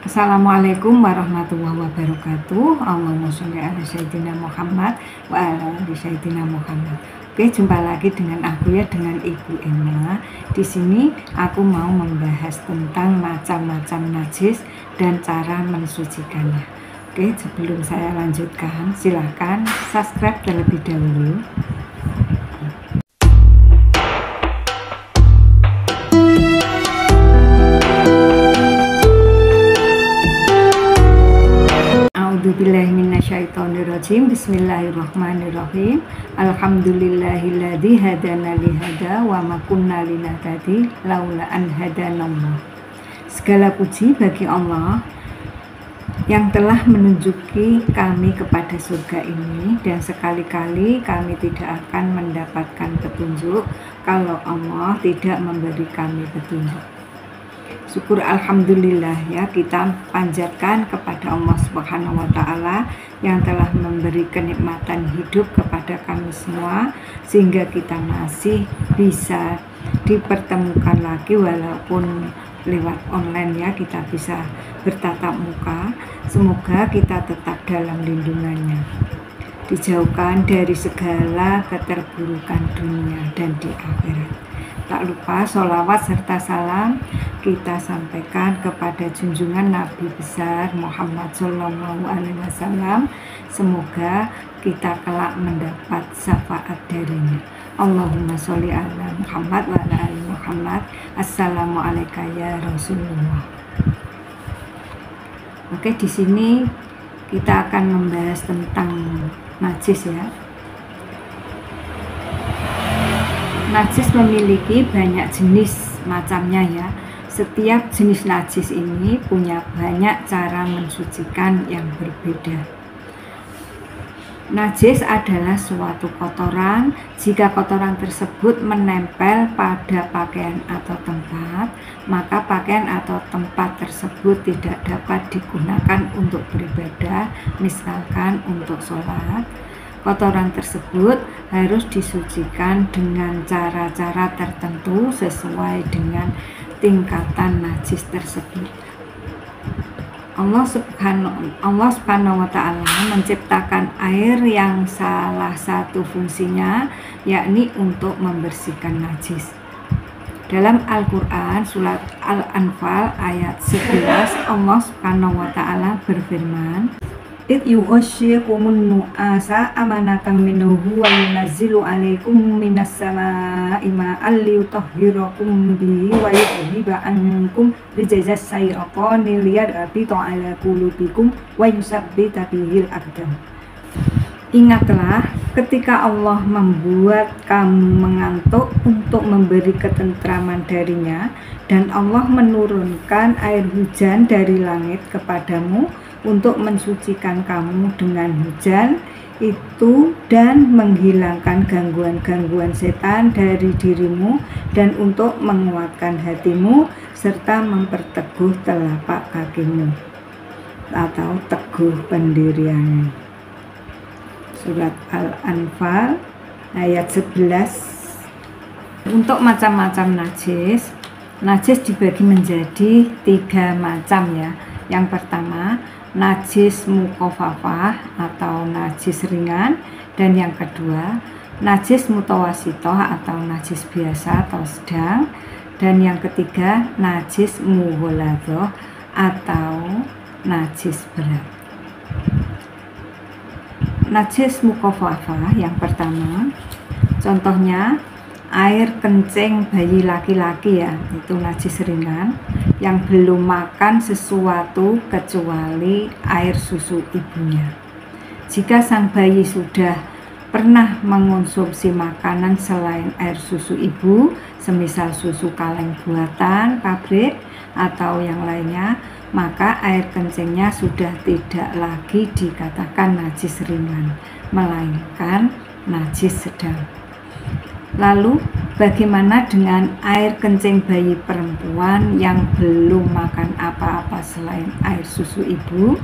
Assalamualaikum warahmatullahi wabarakatuh. Allahumma sholli ala sayyidina Muhammad wa ala ali sayyidina Muhammad. Oke, jumpa lagi dengan aku ya, dengan Ibu Emma. Di sini aku mau membahas tentang macam-macam najis dan cara mensucikannya. Oke, sebelum saya lanjutkan, silakan subscribe terlebih dahulu. A'udzubillahiminasyaitonirrajim. Bismillahirrahmanirrahim. Alhamdulillahilladzi hadana lihada wa ma kunna linahtadi laula an hadanallah. Segala puji bagi Allah yang telah menunjuki kami kepada surga ini, dan sekali-kali kami tidak akan mendapatkan petunjuk kalau Allah tidak memberi kami petunjuk. Syukur alhamdulillah ya, kita panjatkan kepada Allah Subhanahu wa taala yang telah memberi kenikmatan hidup kepada kami semua sehingga kita masih bisa dipertemukan lagi walaupun lewat online ya, kita bisa bertatap muka. Semoga kita tetap dalam lindungannya, dijauhkan dari segala keterburukan dunia dan di akhirat. Tak lupa sholawat serta salam kita sampaikan kepada junjungan Nabi besar Muhammad Sallallahu Alaihi Wasallam. Semoga kita kelak mendapat syafaat darinya. Allahumma sholli ala Muhammad wa ala ali Muhammad. Assalamualaikum ya Rasulullah. Oke, di sini kita akan membahas tentang najis ya. Najis memiliki banyak jenis macamnya ya. Setiap jenis najis ini punya banyak cara mensucikan yang berbeda. Najis adalah suatu kotoran. Jika kotoran tersebut menempel pada pakaian atau tempat, maka pakaian atau tempat tersebut tidak dapat digunakan untuk beribadah, misalkan untuk sholat. Kotoran tersebut harus disucikan dengan cara-cara tertentu sesuai dengan tingkatan najis tersebut. Allah Subhanahu wa taala menciptakan air yang salah satu fungsinya yakni untuk membersihkan najis. Dalam Al-Qur'an surat Al-Anfal ayat 11, Allah Subhanahu wa taala berfirman, "Id yughashshiikumun nu'asa amanatan minhu wa yunazzilu 'alaikum minas samaa'i ma'an liyutahhirakum bihi wa yudhhiba 'ankum rijzas syaitani liyadbita 'ala qulubikum wa yusabbita bihil aqdam." Ingatlah ketika Allah membuat kamu mengantuk untuk memberi ketentraman darinya, dan Allah menurunkan air hujan dari langit kepadamu untuk mensucikan kamu dengan hujan itu dan menghilangkan gangguan-gangguan setan dari dirimu dan untuk menguatkan hatimu serta memperteguh telapak kakimu atau teguh pendirianmu. Surat Al-Anfal ayat 11. Untuk macam-macam najis dibagi menjadi 3 macam ya. Yang pertama, najis mukhafafah atau najis ringan, dan yang kedua najis mutawasitoh atau najis biasa atau sedang, dan yang ketiga najis mughalladhoh atau najis berat. Najis mukhafafah yang pertama, contohnya air kencing bayi laki-laki ya, itu najis ringan yang belum makan sesuatu kecuali air susu ibunya. Jika sang bayi sudah pernah mengonsumsi makanan selain air susu ibu, semisal susu kaleng buatan pabrik atau yang lainnya, maka air kencingnya sudah tidak lagi dikatakan najis ringan, melainkan najis sedang. Lalu bagaimana dengan air kencing bayi perempuan yang belum makan apa-apa selain air susu ibu?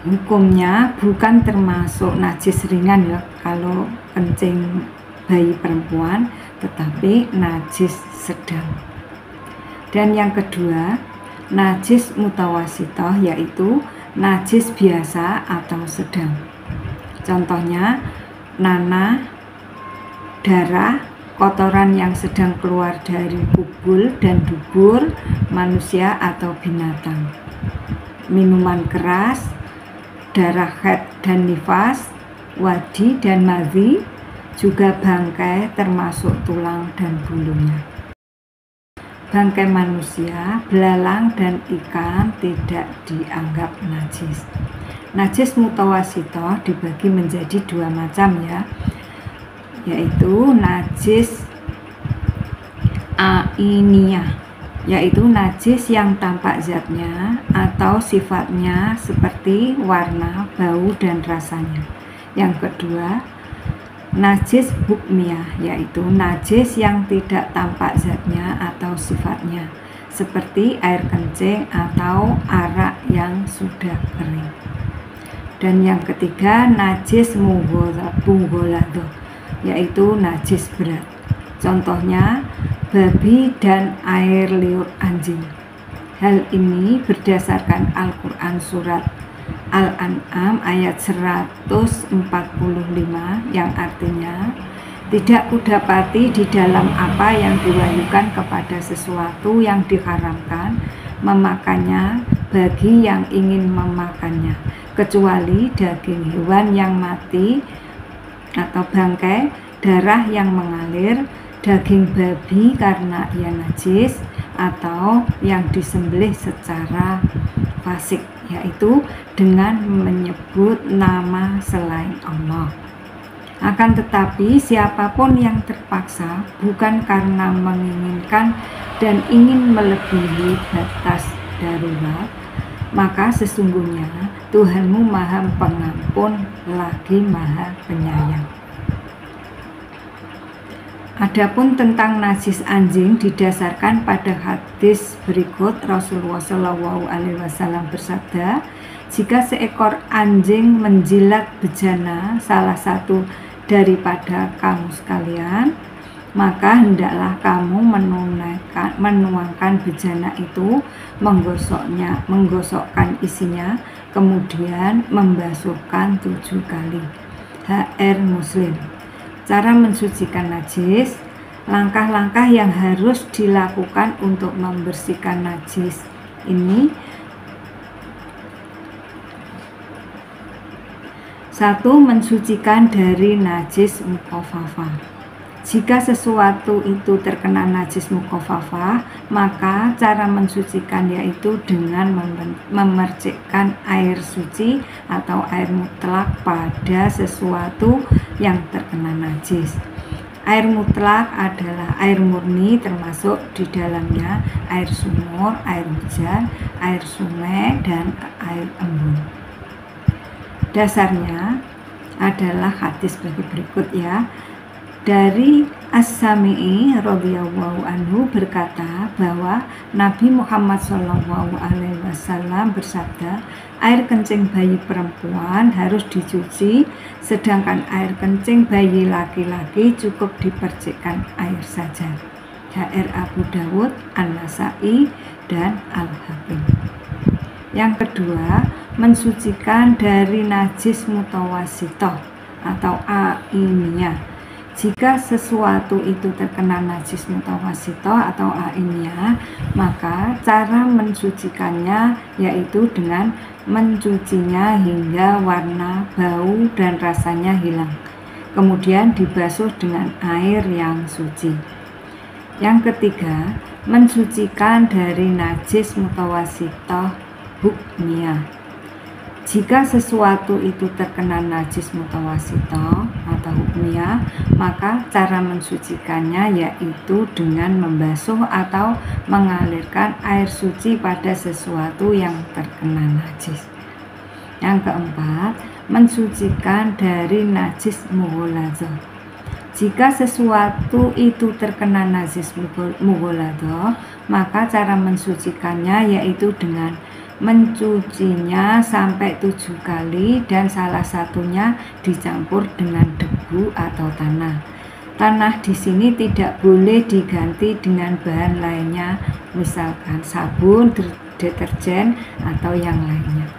Hukumnya bukan termasuk najis ringan ya kalau kencing bayi perempuan, tetapi najis sedang. Dan yang kedua, najis mutawasitoh, yaitu najis biasa atau sedang. Contohnya nanah, darah, kotoran yang sedang keluar dari kubul dan dubur manusia atau binatang, minuman keras, darah haid dan nifas, wadi dan madhi, juga bangkai termasuk tulang dan bulunya. Bangkai manusia, belalang, dan ikan tidak dianggap najis. Najis mutawasitoh dibagi menjadi dua macam ya, yaitu najis ainiyah, yaitu najis yang tampak zatnya atau sifatnya seperti warna, bau, dan rasanya. Yang kedua, najis hukmiyah, yaitu najis yang tidak tampak zatnya atau sifatnya seperti air kencing atau arak yang sudah kering. Dan yang ketiga, najis mughaladhah, yaitu najis berat. Contohnya babi dan air liur anjing. Hal ini berdasarkan Al-Quran surat Al-An'am ayat 145 yang artinya, tidak kudapati di dalam apa yang diwahyukan kepada sesuatu yang diharamkan memakannya bagi yang ingin memakannya, kecuali daging hewan yang mati atau bangkai, darah yang mengalir, daging babi karena ia najis, atau yang disembelih secara fasik, yaitu dengan menyebut nama selain Allah. Akan tetapi siapapun yang terpaksa bukan karena menginginkan dan ingin melebihi batas darurat, maka sesungguhnya Tuhanmu Maha Pengampun lagi Maha Penyayang. Adapun tentang najis anjing didasarkan pada hadis berikut, Rasulullah SAW bersabda, jika seekor anjing menjilat bejana salah satu daripada kamu sekalian, maka hendaklah kamu menuangkan bejana itu, menggosokkan isinya, kemudian membasuhkan 7 kali. HR Muslim. Cara mensucikan najis, langkah-langkah yang harus dilakukan untuk membersihkan najis ini: 1. Mensucikan dari najis mukhafafah. Jika sesuatu itu terkena najis mukhafafah, maka cara mensucikan yaitu dengan memercikkan air suci atau air mutlak pada sesuatu yang terkena najis. Air mutlak adalah air murni, termasuk di dalamnya air sumur, air hujan, air sungai, dan air embun. Dasarnya adalah hadis bagi berikut ya. Dari As-Sami'i radhiyallahu anhu berkata bahwa Nabi Muhammad SAW bersabda, air kencing bayi perempuan harus dicuci, sedangkan air kencing bayi laki-laki cukup dipercikkan air saja. HR Abu Dawud, An-Nasai, dan Al-Hakim. Yang kedua, mensucikan dari najis mutawasitoh atau ainiyah. Jika sesuatu itu terkena najis mutawasitoh atau ainiyah, maka cara mensucikannya yaitu dengan mencucinya hingga warna, bau, dan rasanya hilang. Kemudian dibasuh dengan air yang suci. Yang ketiga, mensucikan dari najis mutawasitoh hukmiyah. Jika sesuatu itu terkena najis mutawasitoh atau hukmiyah, maka cara mensucikannya yaitu dengan membasuh atau mengalirkan air suci pada sesuatu yang terkena najis. Yang keempat, mensucikan dari najis mughaladhah. Jika sesuatu itu terkena najis mughaladhah, maka cara mensucikannya yaitu dengan mencucinya sampai 7 kali dan salah satunya dicampur dengan debu atau tanah. Tanah di sini tidak boleh diganti dengan bahan lainnya, misalkan sabun, deterjen, atau yang lainnya.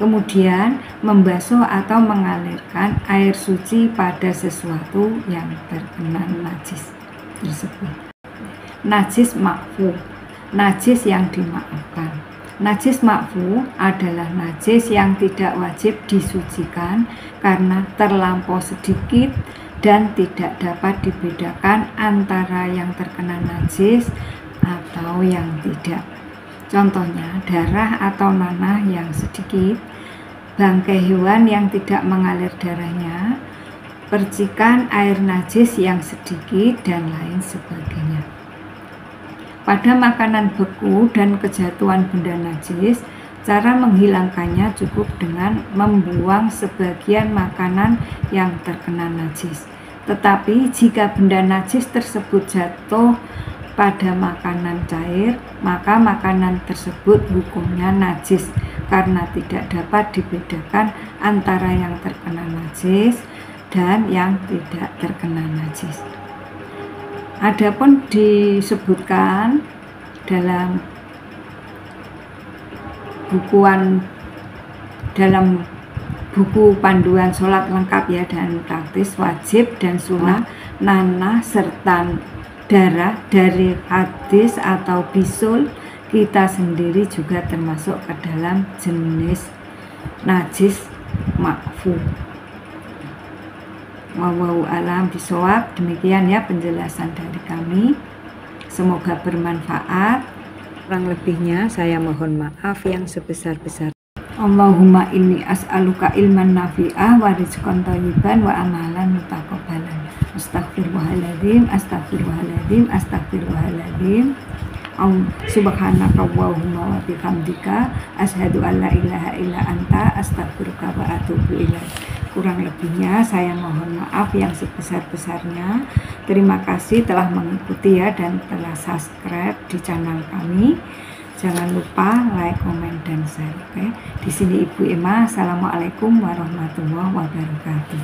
Kemudian membasuh atau mengalirkan air suci pada sesuatu yang terkena najis tersebut. Najis makfu, najis yang dimaafkan. Najis makfu adalah najis yang tidak wajib disucikan karena terlampau sedikit dan tidak dapat dibedakan antara yang terkena najis atau yang tidak. Contohnya darah atau nanah yang sedikit, bangkai hewan yang tidak mengalir darahnya, percikan air najis yang sedikit, dan lain sebagainya. Pada makanan beku dan kejatuhan benda najis, cara menghilangkannya cukup dengan membuang sebagian makanan yang terkena najis. Tetapi jika benda najis tersebut jatuh pada makanan cair, maka makanan tersebut hukumnya najis karena tidak dapat dibedakan antara yang terkena najis dan yang tidak terkena najis. Adapun disebutkan dalam buku panduan sholat lengkap ya dan praktis, wajib dan sunnah, nanah serta darah dari hadis atau bisul kita sendiri juga termasuk ke dalam jenis najis makfu. Wallahu a'lam bishawab. Demikian ya penjelasan dari kami, semoga bermanfaat. Kurang lebihnya saya mohon maaf yang sebesar-besar. Allahumma inni as'aluka ilman nafi'ah wa rizqan thayyiban wa amalan mutaqabbalan. Astaghfirullahaladzim, astaghfirullahaladzim, astaghfirullahaladzim. Subhanaka Allahumma wa bihamdika asyhadu an la ilaha illa anta astaghfiruka wa atubu ilaik. Kurang lebihnya saya mohon maaf yang sebesar-besarnya. Terima kasih telah mengikuti ya dan telah subscribe di channel kami. Jangan lupa like, komen, dan share. Oke. Di sini Ibu Emma. Assalamualaikum warahmatullahi wabarakatuh.